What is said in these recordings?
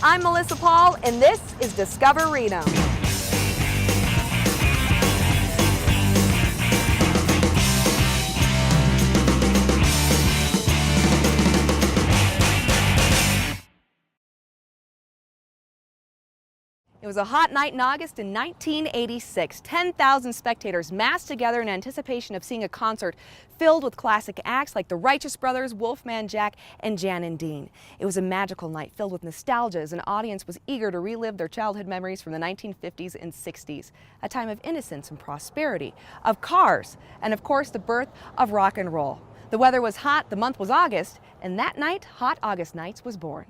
I'm Melissa Paul, and this is Discover Reno. It was a hot night in August in 1986. 10,000 spectators massed together in anticipation of seeing a concert filled with classic acts like the Righteous Brothers, Wolfman Jack, and Jan and Dean. It was a magical night filled with nostalgia as an audience was eager to relive their childhood memories from the 1950s and 60s, a time of innocence and prosperity, of cars, and of course the birth of rock and roll. The weather was hot, the month was August, and that night, Hot August Nights was born.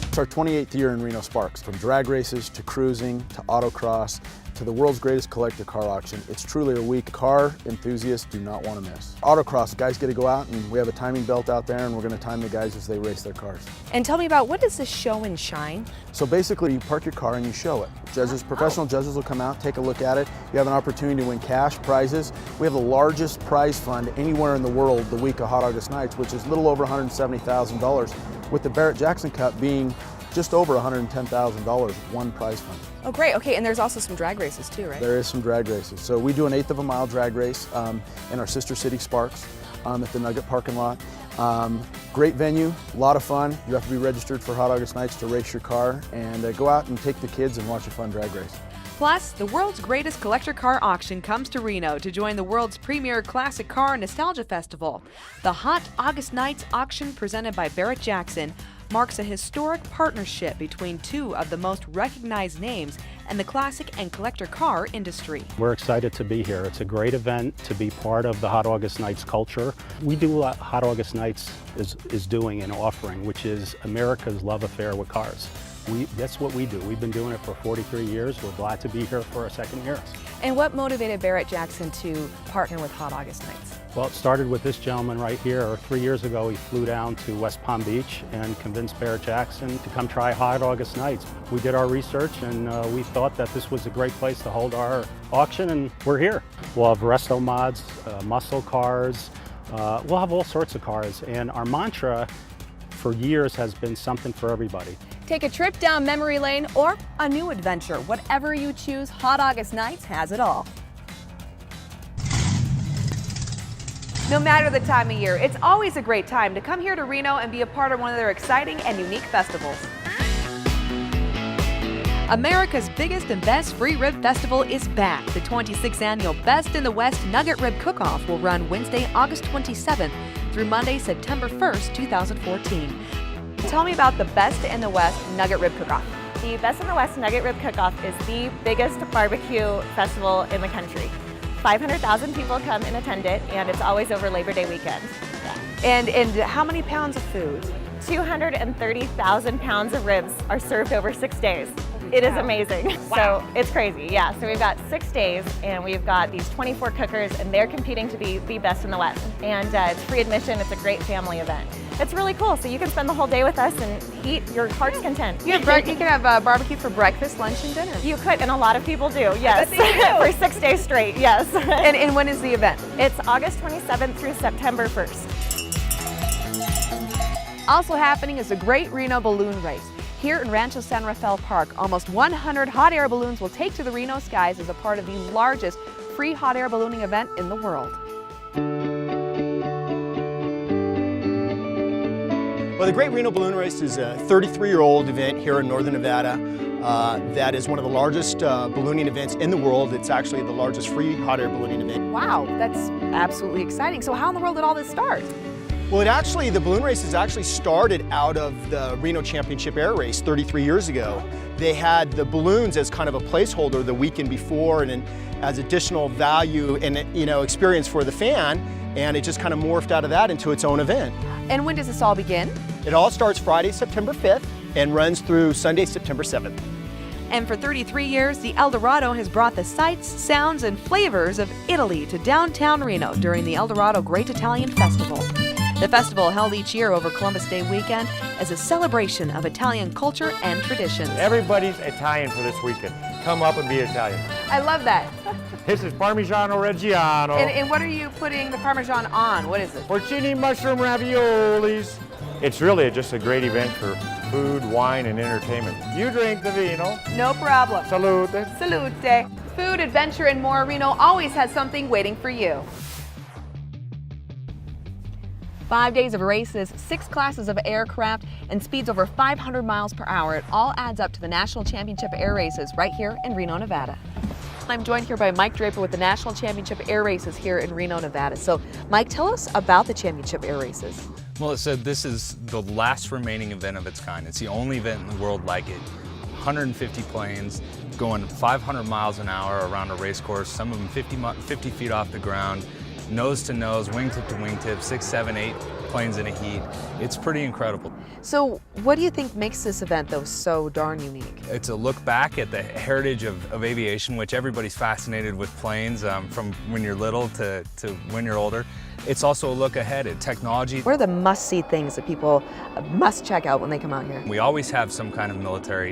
It's our 28th year in Reno Sparks. From drag races to cruising to autocross to the world's greatest collector car auction, it's truly a week car enthusiasts do not want to miss. Autocross, guys get to go out and we have a timing belt out there and we're going to time the guys as they race their cars. And tell me about, what is this show and shine? So basically you park your car and you show it. Judges, professional judges will come out, take a look at it. You have an opportunity to win cash, prizes. We have the largest prize fund anywhere in the world the week of Hot August Nights, which is a little over $170,000, with the Barrett-Jackson Cup being just over $110,000, one prize fund. Oh great, okay, and there's also some drag races too, right? There is some drag races. So we do an 1/8 of a mile drag race in our sister city Sparks at the Nugget parking lot. Great venue, a lot of fun. You have to be registered for Hot August Nights to race your car, and go out and take the kids and watch a fun drag race. Plus, the world's greatest collector car auction comes to Reno to join the world's premier classic car nostalgia festival. The Hot August Nights auction, presented by Barrett-Jackson, marks a historic partnership between two of the most recognized names in the classic and collector car industry. We're excited to be here. It's a great event to be part of the Hot August Nights culture. We do what Hot August Nights is doing and offering, which is America's love affair with cars. That's what we do. We've been doing it for 43 years. We're glad to be here for our second year. And what motivated Barrett-Jackson to partner with Hot August Nights? Well, it started with this gentleman right here. 3 years ago, he flew down to West Palm Beach and convinced Barrett-Jackson to come try Hot August Nights. We did our research and we thought that this was a great place to hold our auction, and we're here. We'll have resto mods, muscle cars, we'll have all sorts of cars, and our mantra for years has been something for everybody. Take a trip down memory lane or a new adventure. Whatever you choose, Hot August Nights has it all. No matter the time of year, it's always a great time to come here to Reno and be a part of one of their exciting and unique festivals. America's biggest and best free rib festival is back. The 26th annual Best in the West Nugget Rib Cook-Off will run Wednesday, August 27th through Monday, September 1st, 2014. Tell me about the Best in the West Nugget Rib Cook-Off. The Best in the West Nugget Rib Cook-Off is the biggest barbecue festival in the country. 500,000 people come and attend it, and it's always over Labor Day weekend. And how many pounds of food? 230,000 pounds of ribs are served over 6 days. It is amazing. Wow. So it's crazy, yeah. So we've got 6 days and we've got these 24 cookers and they're competing to be the best in the West. And it's free admission, it's a great family event. It's really cool, so you can spend the whole day with us and eat your heart's content. You can have barbecue for breakfast, lunch, and dinner. You could, and a lot of people do, yes. For 6 days straight, yes. And when is the event? It's August 27th through September 1st. Also happening is the Great Reno Balloon Race. Here in Rancho San Rafael Park, almost 100 hot air balloons will take to the Reno skies as a part of the largest free hot air ballooning event in the world. Well, the Great Reno Balloon Race is a 33-year-old event here in Northern Nevada. That is one of the largest ballooning events in the world. It's actually the largest free hot air ballooning event. Wow, that's absolutely exciting. So how in the world did all this start? Well, the balloon race has actually started out of the Reno Championship Air Race 33 years ago. They had the balloons as kind of a placeholder the weekend before and as additional value and experience for the fan, and it just kind of morphed out of that into its own event. And when does this all begin? It all starts Friday, September 5th and runs through Sunday, September 7th. And for 33 years, the El Dorado has brought the sights, sounds, and flavors of Italy to downtown Reno during the El Dorado Great Italian Festival. The festival, held each year over Columbus Day weekend, is a celebration of Italian culture and traditions. Everybody's Italian for this weekend. Come up and be Italian. I love that. This is Parmigiano Reggiano. And what are you putting the Parmesan on? What is it? Porcini mushroom raviolis. It's really just a great event for food, wine, and entertainment. You drink the vino. No problem. Salute. Salute. Food, adventure, and more. Reno always has something waiting for you. 5 days of races, 6 classes of aircraft, and speeds over 500 miles per hour. It all adds up to the National Championship Air Races right here in Reno, Nevada. I'm joined here by Mike Draper with the National Championship Air Races here in Reno, Nevada. So, Mike, tell us about the Championship Air Races. Melissa, this is the last remaining event of its kind. It's the only event in the world like it. 150 planes going 500 miles an hour around a race course, some of them 50 feet off the ground, nose to nose, wingtip to wingtip, 6, 7, 8 planes in a heat. It's pretty incredible. So what do you think makes this event, though, so darn unique? It's a look back at the heritage of aviation, which everybody's fascinated with planes from when you're little to when you're older. It's also a look ahead at technology. What are the must-see things that people must check out when they come out here? We always have some kind of military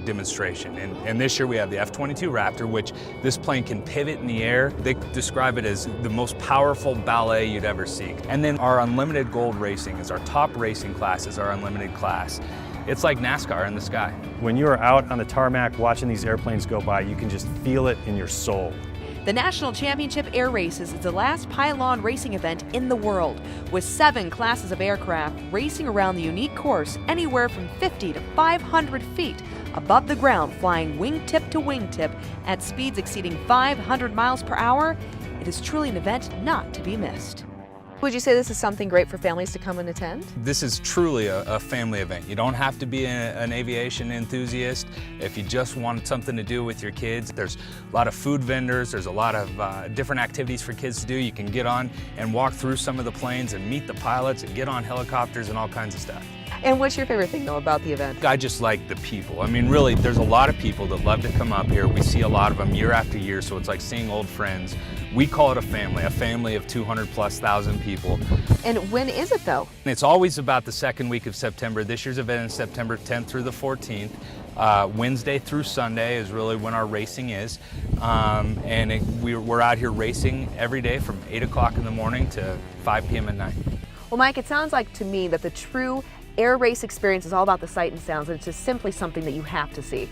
demonstration, and this year we have the F-22 Raptor, which this plane can pivot in the air. They describe it as the most powerful ballet you'd ever see. And then our Unlimited Gold Racing is our top racing class, is our unlimited class. It's like NASCAR in the sky. When you are out on the tarmac watching these airplanes go by, you can just feel it in your soul. The National Championship Air Races is the last pylon racing event in the world, with 7 classes of aircraft racing around the unique course anywhere from 50 to 500 feet above the ground, flying wingtip to wingtip at speeds exceeding 500 miles per hour. It is truly an event not to be missed. Would you say this is something great for families to come and attend? This is truly a family event. You don't have to be an aviation enthusiast. If you just want something to do with your kids, there's a lot of food vendors, there's a lot of different activities for kids to do. You can get on and walk through some of the planes and meet the pilots and get on helicopters and all kinds of stuff. And what's your favorite thing, though, about the event? I just like the people. I mean, really, there's a lot of people that love to come up here. We see a lot of them year after year, so it's like seeing old friends. We call it a family of 200,000+ people. And when is it, though? It's always about the second week of September. This year's event is September 10th through the 14th. Wednesday through Sunday is really when our racing is. We're out here racing every day from 8 o'clock in the morning to 5 p.m. at night. Well, Mike, it sounds like to me that the true air race experience is all about the sight and sounds, and it's just simply something that you have to see.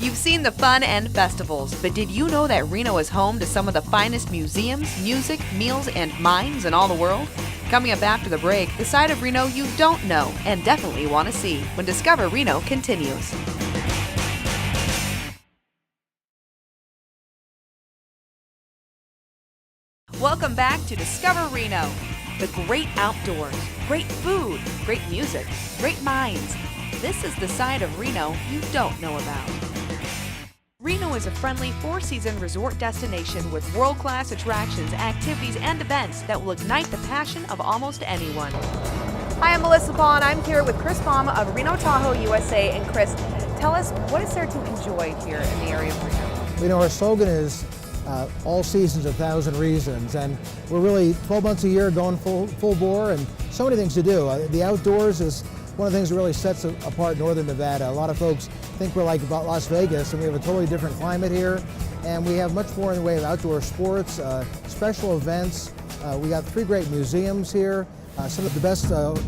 You've seen the fun and festivals, but did you know that Reno is home to some of the finest museums, music, meals, and mines in all the world? Coming up after the break, the side of Reno you don't know and definitely want to see when Discover Reno continues. Welcome back to Discover Reno. The great outdoors, great food, great music, great mines. This is the side of Reno you don't know about. Reno is a friendly 4-season resort destination with world-class attractions, activities, and events that will ignite the passion of almost anyone. Hi, I'm Melissa Paul, and I'm here with Chris Baum of Reno Tahoe, USA. And Chris, tell us, what is there to enjoy here in the area of Reno? You know, our slogan is all seasons, 1,000 reasons, and we're really 12 months a year going full bore, and so many things to do. The outdoors is one of the things that really sets apart Northern Nevada. A lot of folks think we're like about Las Vegas, and we have a totally different climate here, and we have much more in the way of outdoor sports, special events. We got 3 great museums here, some of the best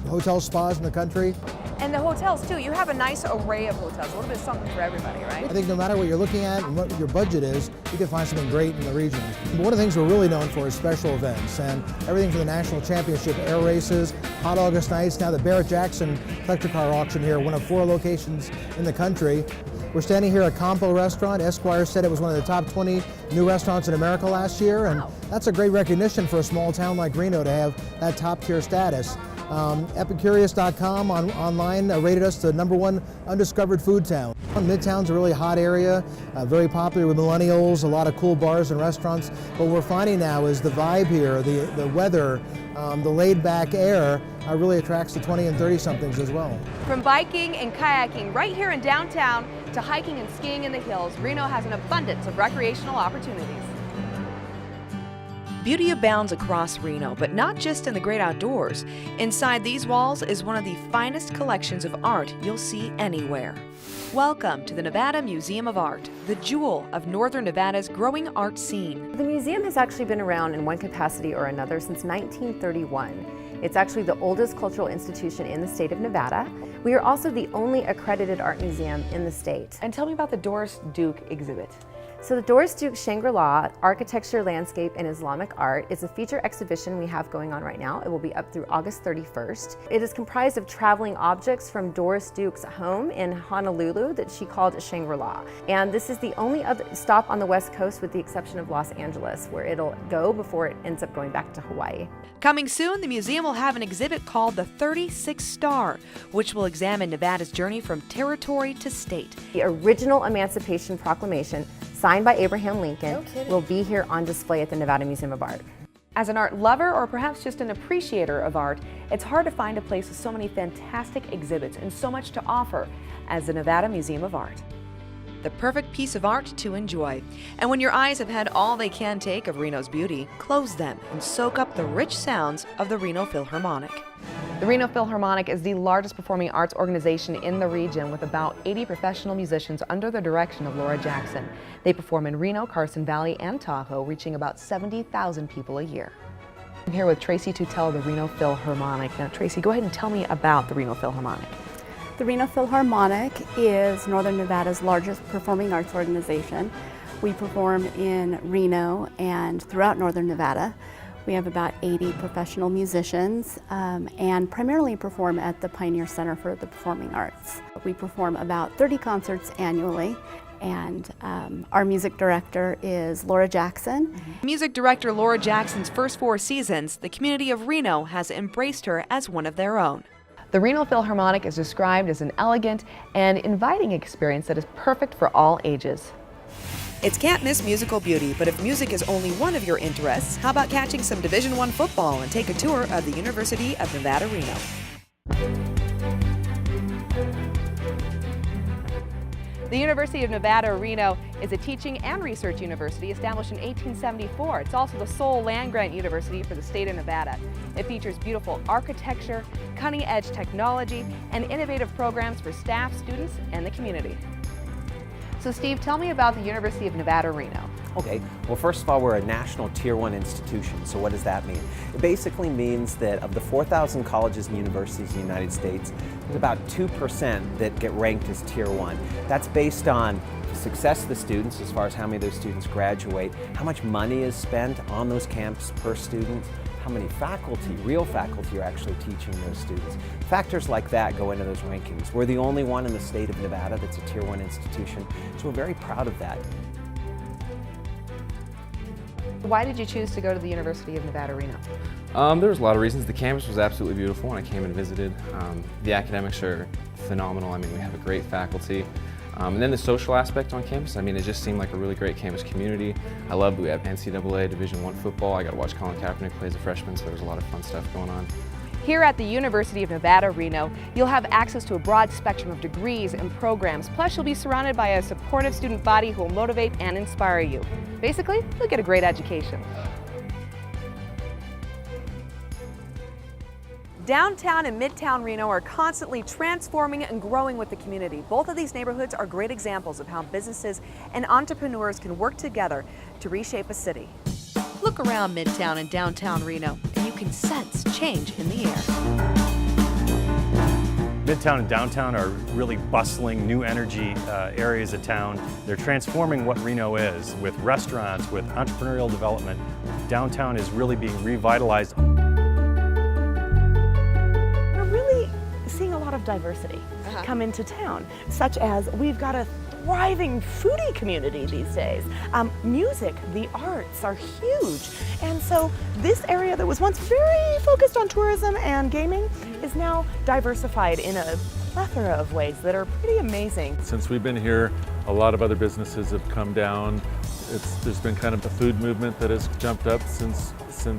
hotel spas in the country. And the hotels, too. You have a nice array of hotels, a little bit of something for everybody, right? I think no matter what you're looking at and what your budget is, you can find something great in the region. One of the things we're really known for is special events, and everything from the National Championship Air Races, Hot August Nights, now the Barrett-Jackson electric car auction here, one of 4 locations in the country. We're standing here at Campo Restaurant. Esquire said it was one of the top 20 new restaurants in America last year, and that's a great recognition for a small town like Reno to have that top tier status. Epicurious.com online rated us the #1 undiscovered food town. Midtown's a really hot area, very popular with millennials, a lot of cool bars and restaurants. What we're finding now is the vibe here, the weather, the laid back air really attracts the 20 and 30 somethings as well. From biking and kayaking right here in downtown to hiking and skiing in the hills, Reno has an abundance of recreational opportunities. Beauty abounds across Reno, but not just in the great outdoors. Inside these walls is one of the finest collections of art you'll see anywhere. Welcome to the Nevada Museum of Art, the jewel of Northern Nevada's growing art scene. The museum has actually been around in one capacity or another since 1931. It's actually the oldest cultural institution in the state of Nevada. We are also the only accredited art museum in the state. And tell me about the Doris Duke exhibit. So the Doris Duke Shangri-La, Architecture, Landscape, and Islamic Art is a feature exhibition we have going on right now. It will be up through August 31st. It is comprised of traveling objects from Doris Duke's home in Honolulu that she called Shangri-La. And this is the only other stop on the West Coast with the exception of Los Angeles, where it'll go before it ends up going back to Hawaii. Coming soon, the museum will have an exhibit called the 36 Star, which will examine Nevada's journey from territory to state. The original Emancipation Proclamation, signed by Abraham Lincoln, will be here on display at the Nevada Museum of Art. As an art lover or perhaps just an appreciator of art, it's hard to find a place with so many fantastic exhibits and so much to offer as the Nevada Museum of Art. The perfect piece of art to enjoy. And when your eyes have had all they can take of Reno's beauty, close them and soak up the rich sounds of the Reno Philharmonic. The Reno Philharmonic is the largest performing arts organization in the region with about 80 professional musicians under the direction of Laura Jackson. They perform in Reno, Carson Valley, and Tahoe, reaching about 70,000 people a year. I'm here with Tracy Tutell of the Reno Philharmonic. Now, Tracy, go ahead and tell me about the Reno Philharmonic. The Reno Philharmonic is Northern Nevada's largest performing arts organization. We perform in Reno and throughout Northern Nevada. We have about 80 professional musicians and primarily perform at the Pioneer Center for the Performing Arts. We perform about 30 concerts annually, and our music director is Laura Jackson. Music director Laura Jackson's first 4 seasons, the community of Reno has embraced her as one of their own. The Reno Philharmonic is described as an elegant and inviting experience that is perfect for all ages. It's can't-miss musical beauty, but if music is only one of your interests, how about catching some Division I football and take a tour of the University of Nevada, Reno. The University of Nevada, Reno is a teaching and research university established in 1874. It's also the sole land-grant university for the state of Nevada. It features beautiful architecture, cutting-edge technology, and innovative programs for staff, students, and the community. So Steve, tell me about the University of Nevada, Reno. Okay, well first of all, we're a national Tier 1 institution, so what does that mean? It basically means that of the 4,000 colleges and universities in the United States, there's about 2% that get ranked as Tier 1. That's based on the success of the students, as far as how many of those students graduate, how much money is spent on those camps per student, how many faculty, real faculty, are actually teaching those students. Factors like that go into those rankings. We're the only one in the state of Nevada that's a Tier 1 institution, so we're very proud of that. Why did you choose to go to the University of Nevada, Reno? There was a lot of reasons. The campus was absolutely beautiful when I came and visited. The academics are phenomenal. I mean, we have a great faculty. And then the social aspect on campus, I mean, it just seemed like a really great campus community. I loved we have NCAA Division I football. I got to watch Colin Kaepernick play as a freshman, so there was a lot of fun stuff going on. Here at the University of Nevada, Reno, you'll have access to a broad spectrum of degrees and programs. Plus, you'll be surrounded by a supportive student body who will motivate and inspire you. Basically, you'll get a great education. Downtown and Midtown Reno are constantly transforming and growing with the community. Both of these neighborhoods are great examples of how businesses and entrepreneurs can work together to reshape a city. Look around Midtown and downtown Reno, and you can sense change in the air. Midtown and downtown are really bustling, new energy areas of town. They're transforming what Reno is with restaurants, with entrepreneurial development. Downtown is really being revitalized. Seeing a lot of diversity come into town, such as we've got a thriving foodie community these days. Music, the arts are huge. And so this area that was once very focused on tourism and gaming is now diversified in a plethora of ways that are pretty amazing. Since we've been here, a lot of other businesses have come down. There's been kind of a food movement that has jumped up since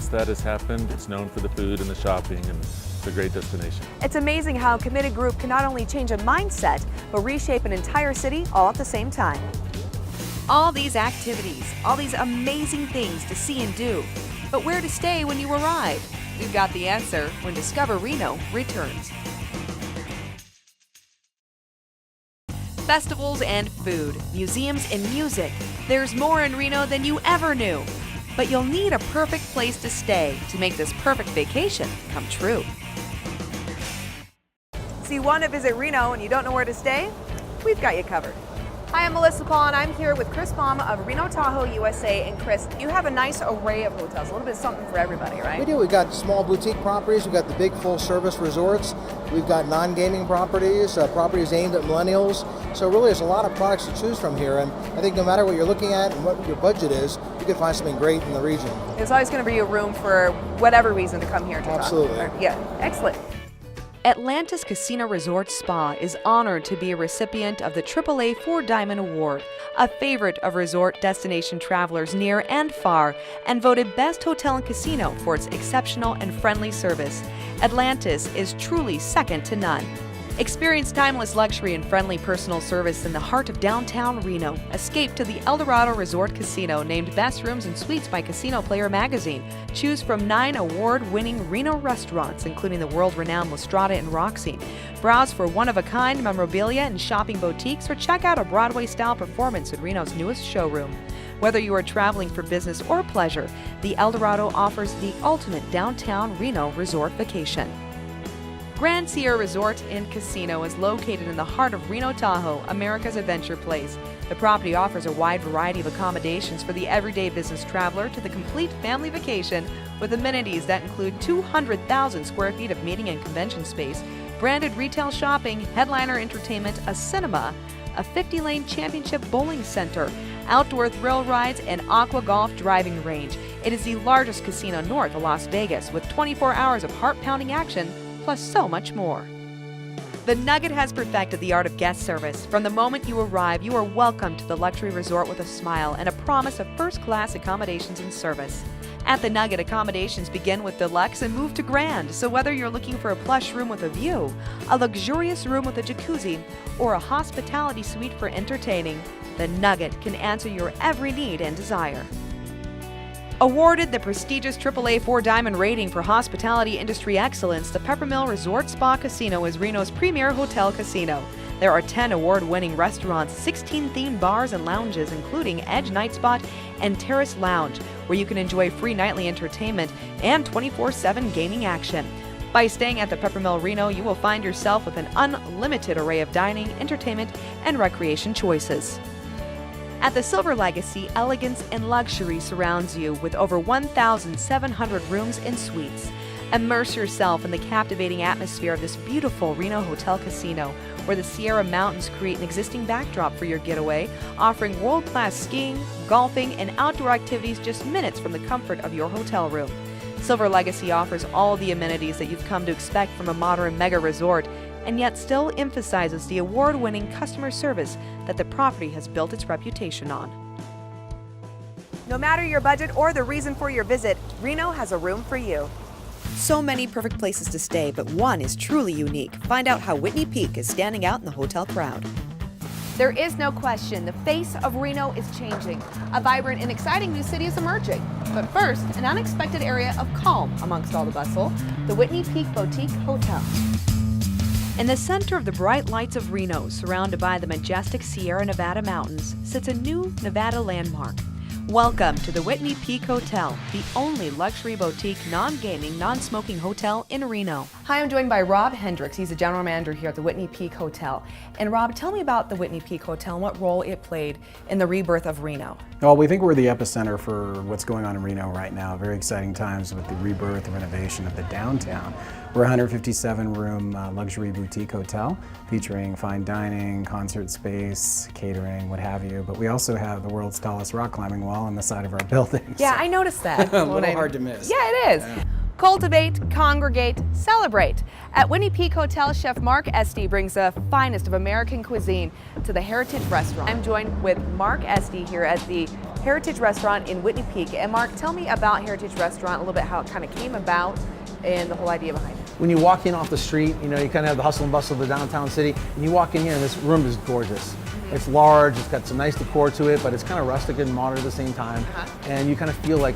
that has happened. It's known for the food and the shopping, and it's a great destination. It's amazing how a committed group can not only change a mindset, but reshape an entire city all at the same time. All these activities, all these amazing things to see and do. But where to stay when you arrive? We've got the answer when Discover Reno returns. Festivals and food, museums and music. There's more in Reno than you ever knew. but you'll need a perfect place to stay to make this perfect vacation come true. So you want to visit Reno and you don't know where to stay? We've got you covered. Hi, I'm Melissa Paul, and I'm here with Chris Baum of Reno Tahoe, USA. And Chris, you have a nice array of hotels, a little bit something for everybody, right? We do. We've got small boutique properties. We've got the big full-service resorts. We've got non-gaming properties, properties aimed at millennials. So really, there's a lot of products to choose from here. And I think no matter what you're looking at and what your budget is, you can find something great in the region. There's always going to be a room for whatever reason to come here to Absolutely. talk. Yeah, excellent. Atlantis Casino Resort Spa is honored to be a recipient of the AAA 4-Diamond Award, a favorite of resort destination travelers near and far, and voted Best Hotel and Casino for its exceptional and friendly service. Atlantis is truly second to none. Experience timeless luxury and friendly personal service in the heart of downtown Reno. Escape to the El Dorado Resort Casino, named Best Rooms and Suites by Casino Player magazine. Choose from 9 award-winning Reno restaurants, including the world-renowned Lestrada and Roxy. Browse for one-of-a-kind memorabilia and shopping boutiques, or check out a Broadway-style performance in Reno's newest showroom. Whether you are traveling for business or pleasure, the El Dorado offers the ultimate downtown Reno resort vacation. Grand Sierra Resort and Casino is located in the heart of Reno Tahoe, America's adventure place. The property offers a wide variety of accommodations for the everyday business traveler to the complete family vacation, with amenities that include 200,000 square feet of meeting and convention space, branded retail shopping, headliner entertainment, a cinema, a 50-lane championship bowling center, outdoor thrill rides, and aqua golf driving range. It is the largest casino north of Las Vegas, with 24 hours of heart-pounding action, plus so much more. The Nugget has perfected the art of guest service. From the moment you arrive, you are welcomed to the luxury resort with a smile and a promise of first-class accommodations and service. At the Nugget, accommodations begin with deluxe and move to grand, so whether you're looking for a plush room with a view, a luxurious room with a jacuzzi, or a hospitality suite for entertaining, the Nugget can answer your every need and desire. Awarded the prestigious AAA 4-Diamond rating for hospitality industry excellence, the Peppermill Resort Spa Casino is Reno's premier hotel casino. There are 10 award-winning restaurants, 16 themed bars and lounges, including Edge Night Spot and Terrace Lounge, where you can enjoy free nightly entertainment and 24/7 gaming action. By staying at the Peppermill Reno, you will find yourself with an unlimited array of dining, entertainment, and recreation choices. At the Silver Legacy, elegance and luxury surrounds you with over 1,700 rooms and suites. Immerse yourself in the captivating atmosphere of this beautiful Reno Hotel Casino, where the Sierra Mountains create an existing backdrop for your getaway, offering world-class skiing, golfing, and outdoor activities just minutes from the comfort of your hotel room. Silver Legacy offers all the amenities that you've come to expect from a modern mega resort, and yet still emphasizes the award-winning customer service that the property has built its reputation on. No matter your budget or the reason for your visit, Reno has a room for you. So many perfect places to stay, but one is truly unique. Find out how Whitney Peak is standing out in the hotel crowd. There is no question, the face of Reno is changing. A vibrant and exciting new city is emerging. But first, an unexpected area of calm amongst all the bustle, the Whitney Peak Boutique Hotel. In the center of the bright lights of Reno, surrounded by the majestic Sierra Nevada mountains, sits a new Nevada landmark. Welcome to the Whitney Peak Hotel, the only luxury boutique, non-gaming, non-smoking hotel in Reno. Hi, I'm joined by Rob Hendricks. He's the general manager here at the Whitney Peak Hotel. And Rob, tell me about the Whitney Peak Hotel and what role it played in the rebirth of Reno. Well, we think we're the epicenter for what's going on in Reno right now. Very exciting times with the rebirth and renovation of the downtown. We're a 157-room luxury boutique hotel featuring fine dining, concert space, catering, what have you. But we also have the world's tallest rock climbing wall on the side of our building. Yeah, I noticed that. A little hard to miss. Yeah, it is. Yeah. Cultivate, congregate, celebrate. At Whitney Peak Hotel, Chef Mark Esty brings the finest of American cuisine to the Heritage Restaurant. I'm joined with Mark Esty here at the Heritage Restaurant in Whitney Peak. And Mark, tell me about Heritage Restaurant, a little bit how it kind of came about and the whole idea behind it. When you walk in off the street, you know, you kind of have the hustle and bustle of the downtown city, and you walk in here and this room is gorgeous. It's large, it's got some nice decor to it, but it's kind of rustic and modern at the same time. And you kind of feel like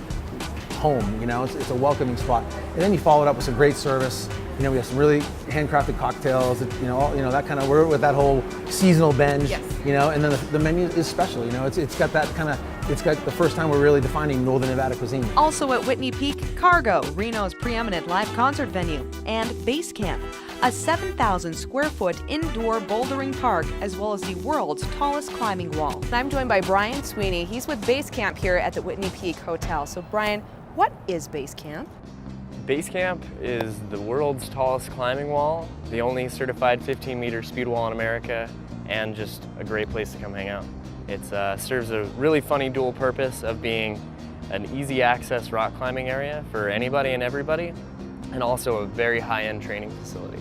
home, you know, it's a welcoming spot. And then you follow it up with some great service. You know, we have some really handcrafted cocktails, you know, that kind of, we're with that whole seasonal binge, you know, and then the menu is special, you know, it's got that kind of It's got the first time we're really defining Northern Nevada cuisine. Also at Whitney Peak, Cargo, Reno's preeminent live concert venue, and Base Camp, a 7,000 square foot indoor bouldering park, as well as the world's tallest climbing wall. I'm joined by Brian Sweeney. He's with Base Camp here at the Whitney Peak Hotel. So Brian, what is Base Camp? Base Camp is the world's tallest climbing wall, the only certified 15-meter speed wall in America, and just a great place to come hang out. It serves a really funny dual purpose of being an easy access rock climbing area for anybody and everybody, and also a very high-end training facility.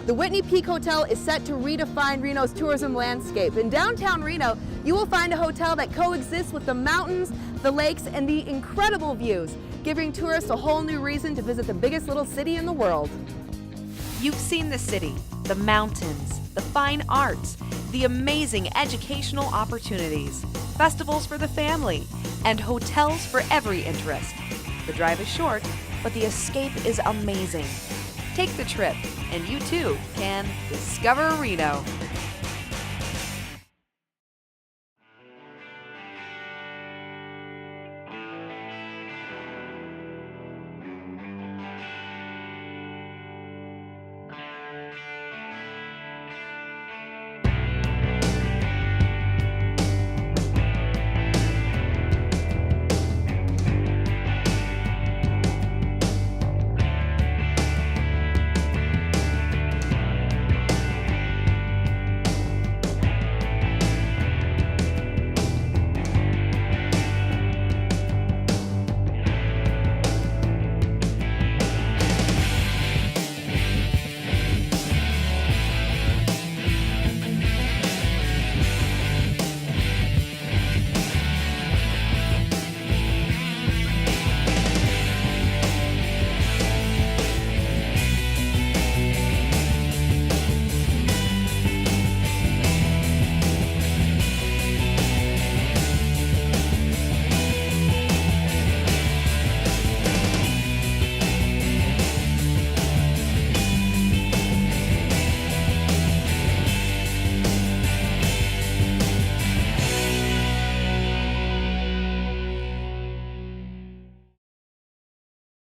The Whitney Peak Hotel is set to redefine Reno's tourism landscape. In downtown Reno, you will find a hotel that coexists with the mountains, the lakes, and the incredible views, giving tourists a whole new reason to visit the biggest little city in the world. You've seen the city, the mountains, the fine arts, the amazing educational opportunities, festivals for the family, and hotels for every interest. The drive is short, but the escape is amazing. Take the trip, and you too can discover Reno.